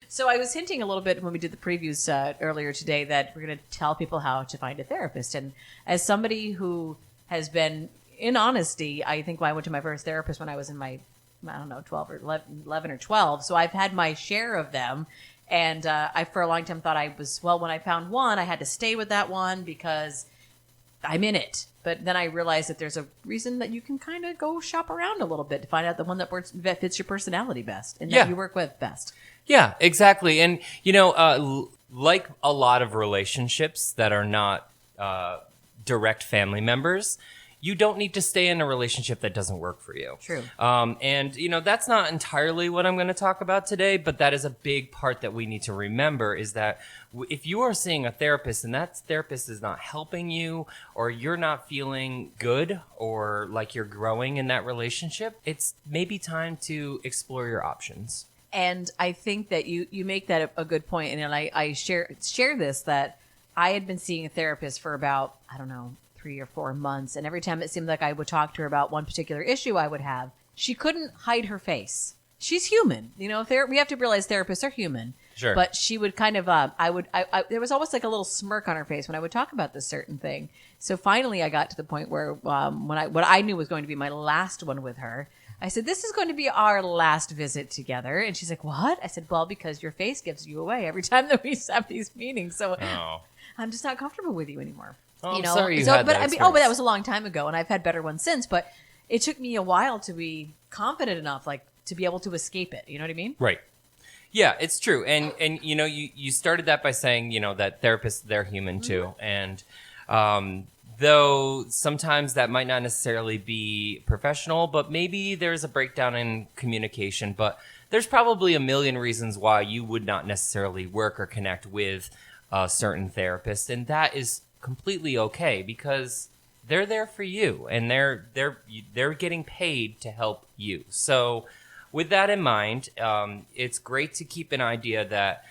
So I was hinting a little bit when we did the previews earlier today that we're going to tell people how to find a therapist. And as somebody who has been, in honesty, I think I went to my first therapist when I was in my, 12 or 11 or 12. So I've had my share of them. And I, for a long time, thought when I found one, I had to stay with that one because I'm in it. But then I realized that there's a reason that you can kind of go shop around a little bit to find out the one that fits your personality best and that you work with best. Yeah, exactly. And, like a lot of relationships that are not direct family members, you don't need to stay in a relationship that doesn't work for you. True. And, that's not entirely what I'm going to talk about today, but that is a big part that we need to remember is that if you are seeing a therapist and that therapist is not helping you or you're not feeling good or like you're growing in that relationship, it's maybe time to explore your options. And I think that you make that a good point. And I share this, that I had been seeing a therapist for about, 3 or 4 months. And every time it seemed like I would talk to her about one particular issue I would have, she couldn't hide her face. She's human. We have to realize therapists are human. Sure. But she would kind of, there was almost like a little smirk on her face when I would talk about this certain thing. So finally I got to the point where what I knew was going to be my last one with her, I said, this is going to be our last visit together. And she's like, what? I said, well, because your face gives you away every time that we have these meetings. So I'm just not comfortable with you anymore. Oh, I'm sorry you had that experience. But that was a long time ago, and I've had better ones since. But it took me a while to be confident enough, to be able to escape it. You know what I mean? Right. Yeah, it's true. And you started that by saying, that therapists, they're human too. And though sometimes that might not necessarily be professional, but maybe there's a breakdown in communication. But there's probably a million reasons why you would not necessarily work or connect with a certain therapist. And that is completely okay because they're there for you and they're getting paid to help you. So with that in mind, it's great to keep an idea that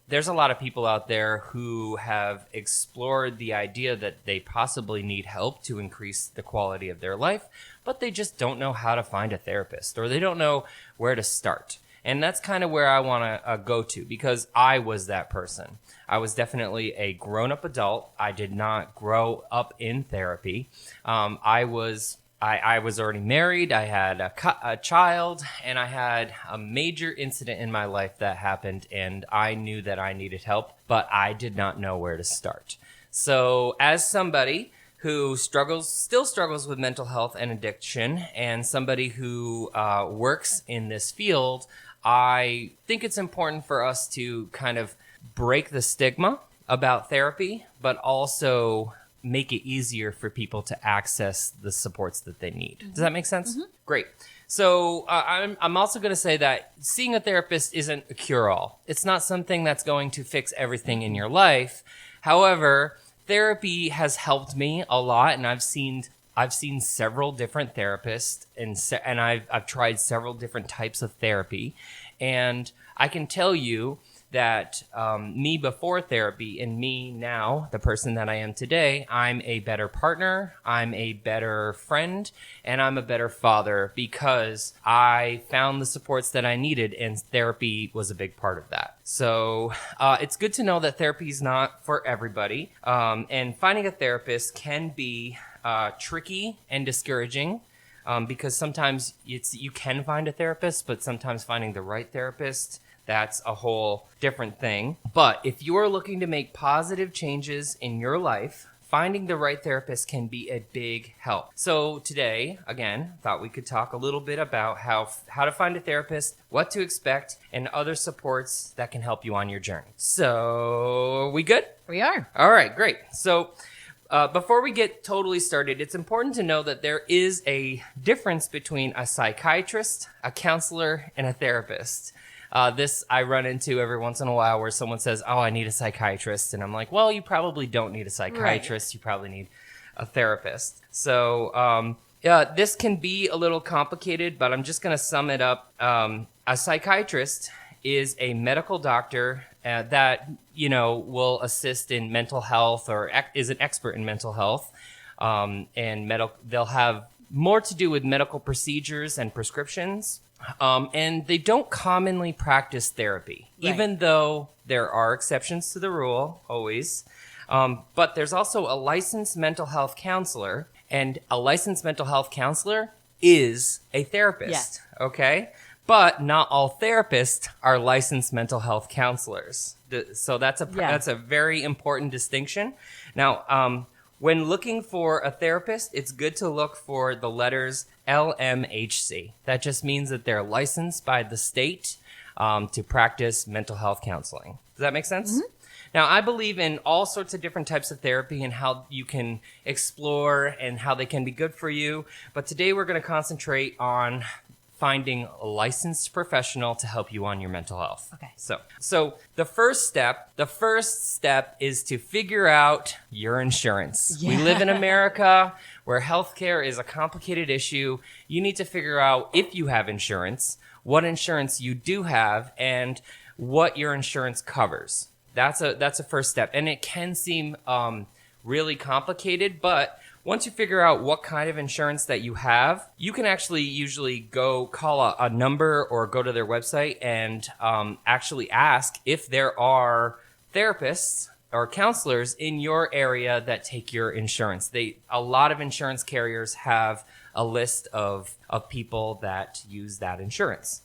there's a lot of people out there who have explored the idea that they possibly need help to increase the quality of their life, but they just don't know how to find a therapist or they don't know where to start. And that's kind of where I want to go to because I was that person. I was definitely a grown-up adult. I did not grow up in therapy. I was already married. I had a child, and I had a major incident in my life that happened, and I knew that I needed help, but I did not know where to start. So as somebody who still struggles with mental health and addiction, and somebody who works in this field, I think it's important for us to kind of break the stigma about therapy, but also make it easier for people to access the supports that they need. Does that make sense? Mm-hmm. Great. So I'm also going to say that seeing a therapist isn't a cure-all. It's not something that's going to fix everything in your life. However, therapy has helped me a lot, and I've seen several different therapists, and I've tried several different types of therapy, and I can tell you that me before therapy and me now, the person that I am today, I'm a better partner, I'm a better friend, and I'm a better father because I found the supports that I needed, and therapy was a big part of that. So it's good to know that therapy is not for everybody, and finding a therapist can be tricky and discouraging. Because sometimes you can find a therapist, but sometimes finding the right therapist, that's a whole different thing. But if you are looking to make positive changes in your life, finding the right therapist can be a big help. So today, again, thought we could talk a little bit about how to find a therapist, what to expect, and other supports that can help you on your journey. So, are we good? We are. All right, great. So, before we get totally started, it's important to know that there is a difference between a psychiatrist, a counselor, and a therapist. This I run into every once in a while where someone says, oh, I need a psychiatrist. And I'm like, well, you probably don't need a psychiatrist. Right. You probably need a therapist. So this can be a little complicated, but I'm just going to sum it up. A psychiatrist is a medical doctor that, will assist in mental health or is an expert in mental health. And they'll have more to do with medical procedures and prescriptions. And they don't commonly practice therapy, Right. even though there are exceptions to the rule, always. But there's also a licensed mental health counselor, and a licensed mental health counselor is a therapist. Yes. Okay? But not all therapists are licensed mental health counselors. So that's a very important distinction. Now, when looking for a therapist, it's good to look for the letters LMHC. That just means that they're licensed by the state to practice mental health counseling. Does that make sense? Mm-hmm. Now, I believe in all sorts of different types of therapy and how you can explore and how they can be good for you. But today we're going to concentrate on finding a licensed professional to help you on your mental health. Okay. So the first step is to figure out your insurance. Yeah. We live in America where healthcare is a complicated issue. You need to figure out if you have insurance, what insurance you do have, and what your insurance covers. That's a first step. And it can seem really complicated, but once you figure out what kind of insurance that you have, you can actually usually go call a number or go to their website and actually ask if there are therapists or counselors in your area that take your insurance. A lot of insurance carriers have a list of people that use that insurance.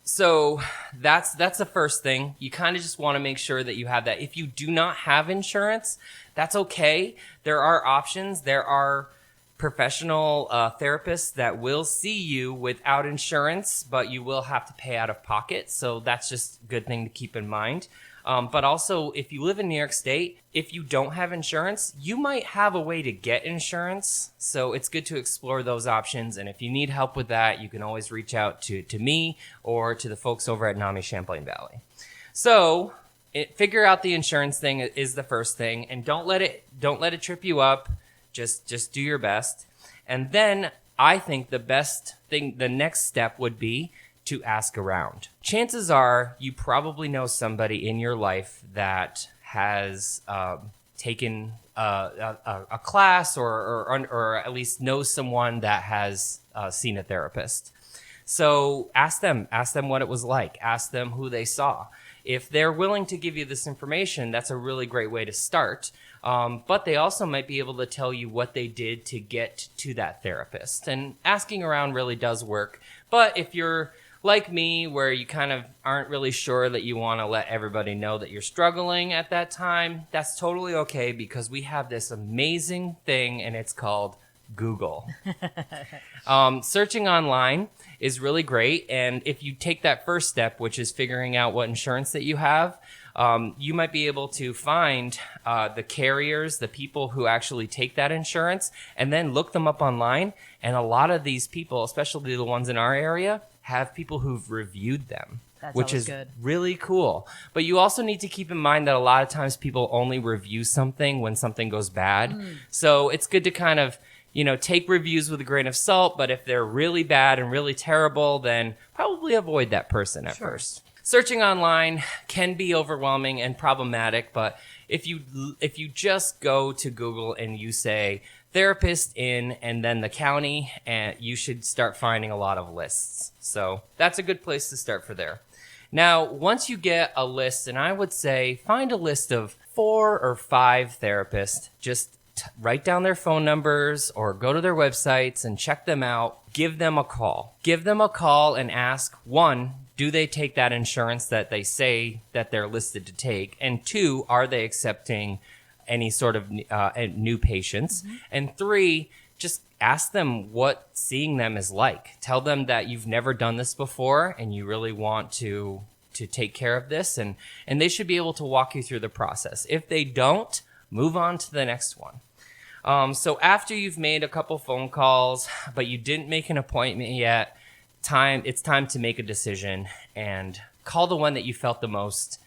So that's the first thing. You kind of just want to make sure that you have that. If you do not have insurance, that's okay. There are options. There are professional therapists that will see you without insurance, but you will have to pay out of pocket. So that's just a good thing to keep in mind. But also, if you live in New York State, if you don't have insurance, you might have a way to get insurance. So it's good to explore those options. And if you need help with that, you can always reach out to me or to the folks over at NAMI Champlain Valley. So figure out the insurance thing is the first thing, and don't let it trip you up. Just do your best. And then I think the next step would be to ask around. Chances are you probably know somebody in your life that has taken a class or at least knows someone that has seen a therapist. So ask them what it was like. Ask them who they saw. If they're willing to give you this information, that's a really great way to start. But they also might be able to tell you what they did to get to that therapist. And asking around really does work. But if you're like me, where you kind of aren't really sure that you want to let everybody know that you're struggling at that time, that's totally okay, because we have this amazing thing, and it's called Google. Searching online is really great, and if you take that first step, which is figuring out what insurance that you have, you might be able to find the carriers, the people who actually take that insurance, and then look them up online. And a lot of these people, especially the ones in our area, have people who've reviewed them, which is good. Really cool. But you also need to keep in mind that a lot of times people only review something when something goes bad. So it's good to kind of, take reviews with a grain of salt, but if they're really bad and really terrible, then probably avoid that person at first. Searching online can be overwhelming and problematic, but if you just go to Google and you say therapist in and then the county, and you should start finding a lot of lists. So that's a good place to start for there. Now, once you get a list, and I would say find a list of 4 or 5 therapists, just write down their phone numbers or go to their websites and check them out. Give them a call. Give them a call and ask, 1, do they take that insurance that they say that they're listed to take? And 2, are they accepting any sort of new patients? Mm-hmm. And 3, just ask them what seeing them is like. Tell them that you've never done this before and you really want to take care of this, and they should be able to walk you through the process. If they don't, move on to the next one. So after you've made a couple phone calls, but you didn't make an appointment yet, it's time to make a decision and call the one that you felt the most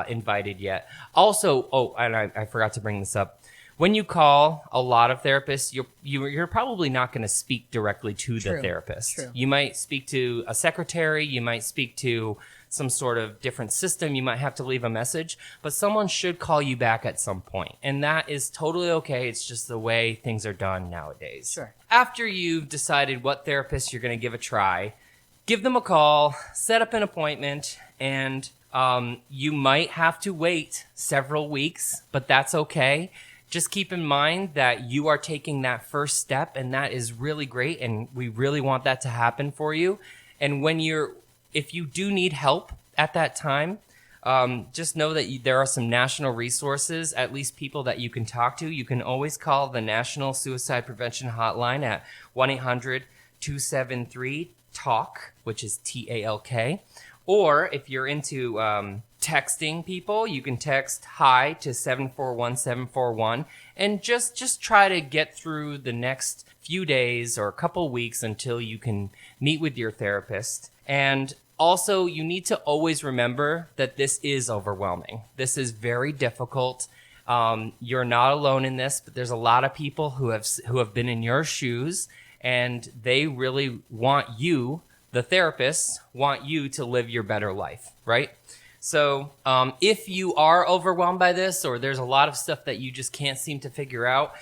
invited yet. Also, and I forgot to bring this up. When you call a lot of therapists, you're probably not going to speak directly to the therapist. True. You might speak to a secretary. You might speak to some sort of different system. You might have to leave a message, but someone should call you back at some point. And that is totally okay. It's just the way things are done nowadays. Sure. After you've decided what therapist you're going to give a try, give them a call, set up an appointment, and you might have to wait several weeks, but that's okay. Just keep in mind that you are taking that first step, and that is really great, and we really want that to happen for you. And if you do need help at that time, just know that there are some national resources, at least people that you can talk to. You can always call the National Suicide Prevention Hotline at 1-800-273-TALK, which is TALK. Or if you're into texting people, you can text HI to 741-741 and just try to get through the next few days or a couple weeks until you can meet with your therapist. And also, you need to always remember that this is overwhelming. This is very difficult. You're not alone in this, but there's a lot of people who have been in your shoes, and they really want you, the therapists, want you to live your better life, right? So if you are overwhelmed by this, or there's a lot of stuff that you just can't seem to figure out,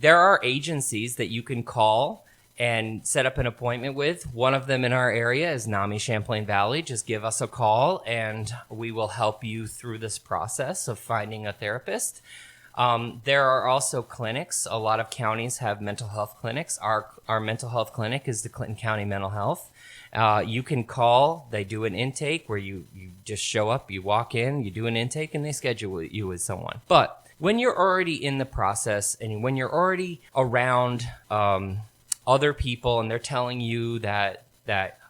there are agencies that you can call and set up an appointment with. One of them in our area is NAMI Champlain Valley. Just give us a call and we will help you through this process of finding a therapist. There are also clinics. A lot of counties have mental health clinics. Our mental health clinic is the Clinton County Mental Health. You can call. They do an intake where you just show up, you walk in, you do an intake, and they schedule you with someone. But when you're already in the process and when you're already around other people and they're telling you that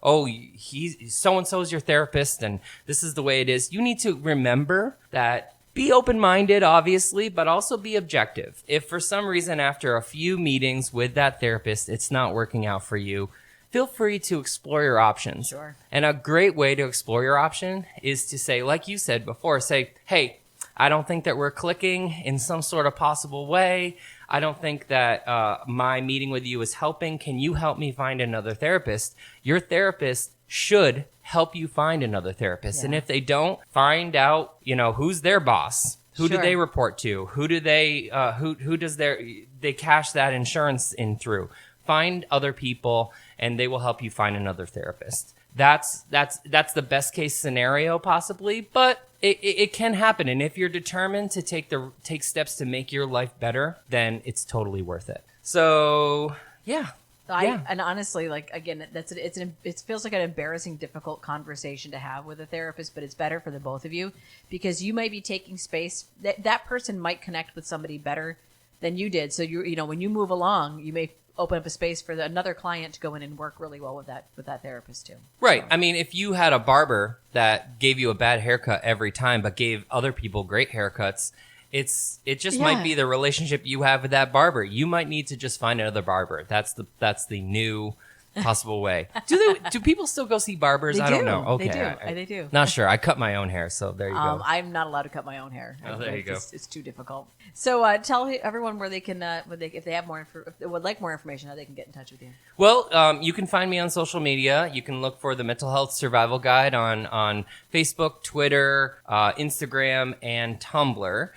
oh, he's so-and-so's your therapist and this is the way it is, you need to remember that. Be open-minded, obviously, but also be objective. If for some reason after a few meetings with that therapist, it's not working out for you, feel free to explore your options. Sure. And a great way to explore your option is to say, like you said before, hey, I don't think that we're clicking in some sort of possible way. I don't think that my meeting with you is helping. Can you help me find another therapist? Your therapist should help you find another therapist. Yeah. And if they don't, find out, who's their boss? Who do Sure. they report to? Who do they, who does they cash that insurance in through? Find other people and they will help you find another therapist. That's the best case scenario possibly, but it can happen. And if you're determined to take steps to make your life better, then it's totally worth it. So yeah. And honestly, like, again, it feels like an embarrassing, difficult conversation to have with a therapist, but it's better for the both of you because you might be taking space that person might connect with somebody better than you did. So when you move along, you may open up a space for another client to go in and work really well with that therapist too. Right. So. I mean, if you had a barber that gave you a bad haircut every time, but gave other people great haircuts, it just might be the relationship you have with that barber. You might need to just find another barber. That's the new possible way. Do people still go see barbers? I don't know. Okay, They do. Not sure. I cut my own hair, so there you go. I'm not allowed to cut my own hair. Oh, there you go. It's too difficult. So tell everyone where they can, if they have if they would like more information, how they can get in touch with you. Well, you can find me on social media. You can look for the Mental Health Survival Guide on Facebook, Twitter, Instagram, and Tumblr.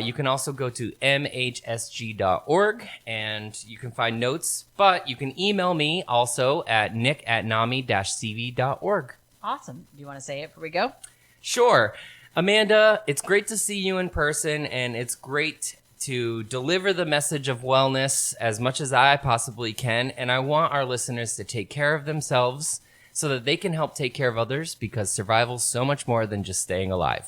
You can also go to mhsg.org and you can find notes, but you can email me also at nick@nami-cv.org. Awesome. Do you want to say it before we go? Sure. Amanda, it's great to see you in person, and it's great to deliver the message of wellness as much as I possibly can, and I want our listeners to take care of themselves so that they can help take care of others because survival's so much more than just staying alive.